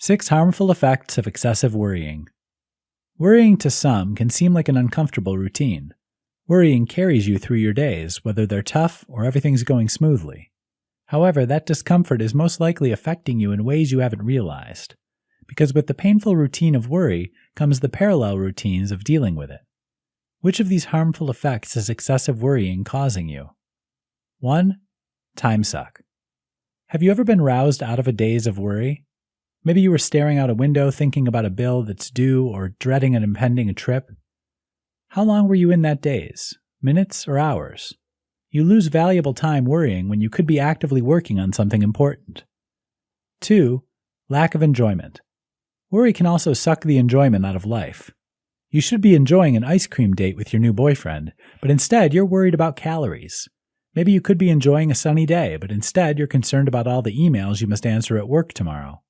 6 harmful effects of excessive worrying. Worrying to some can seem like an uncomfortable routine. Worrying carries you through your days, whether they're tough or everything's going smoothly. However, that discomfort is most likely affecting you in ways you haven't realized. Because with the painful routine of worry comes the parallel routines of dealing with it. Which of these harmful effects is excessive worrying causing you? 1. Time suck. Have you ever been roused out of a daze of worry? Maybe you were staring out a window thinking about a bill that's due or dreading an impending trip. How long were you in that daze? Minutes or hours? You lose valuable time worrying when you could be actively working on something important. 2. Lack of enjoyment. Worry can also suck the enjoyment out of life. You should be enjoying an ice cream date with your new boyfriend, but instead you're worried about calories. Maybe you could be enjoying a sunny day, but instead you're concerned about all the emails you must answer at work tomorrow.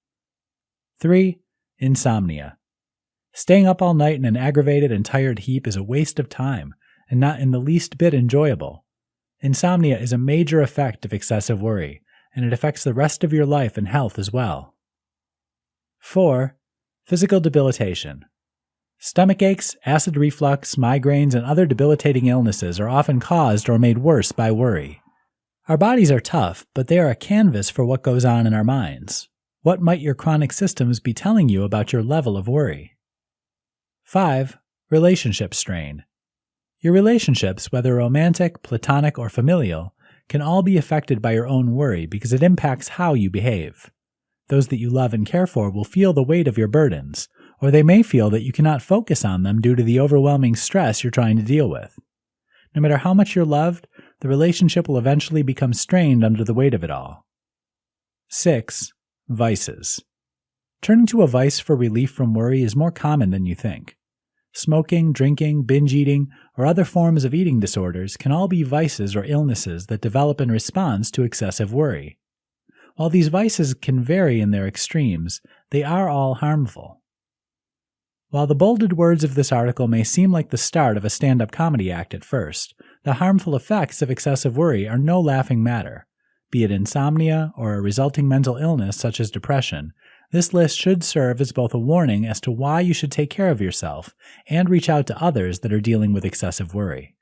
3. Insomnia. Staying up all night in an aggravated and tired heap is a waste of time, and not in the least bit enjoyable. Insomnia is a major effect of excessive worry, and it affects the rest of your life and health as well. 4. Physical debilitation. Stomach aches, acid reflux, migraines, and other debilitating illnesses are often caused or made worse by worry. Our bodies are tough, but they are a canvas for what goes on in our minds. What might your chronic systems be telling you about your level of worry? 5. Relationship strain. Your relationships, whether romantic, platonic, or familial, can all be affected by your own worry because it impacts how you behave. Those that you love and care for will feel the weight of your burdens, or they may feel that you cannot focus on them due to the overwhelming stress you're trying to deal with. No matter how much you're loved, the relationship will eventually become strained under the weight of it all. 6. Vices. Turning to a vice for relief from worry is more common than you think. Smoking, drinking, binge eating, or other forms of eating disorders can all be vices or illnesses that develop in response to excessive worry. While these vices can vary in their extremes, they are all harmful. While the bolded words of this article may seem like the start of a stand-up comedy act at first, the harmful effects of excessive worry are no laughing matter. Be it insomnia or a resulting mental illness such as depression, this list should serve as both a warning as to why you should take care of yourself and reach out to others that are dealing with excessive worry.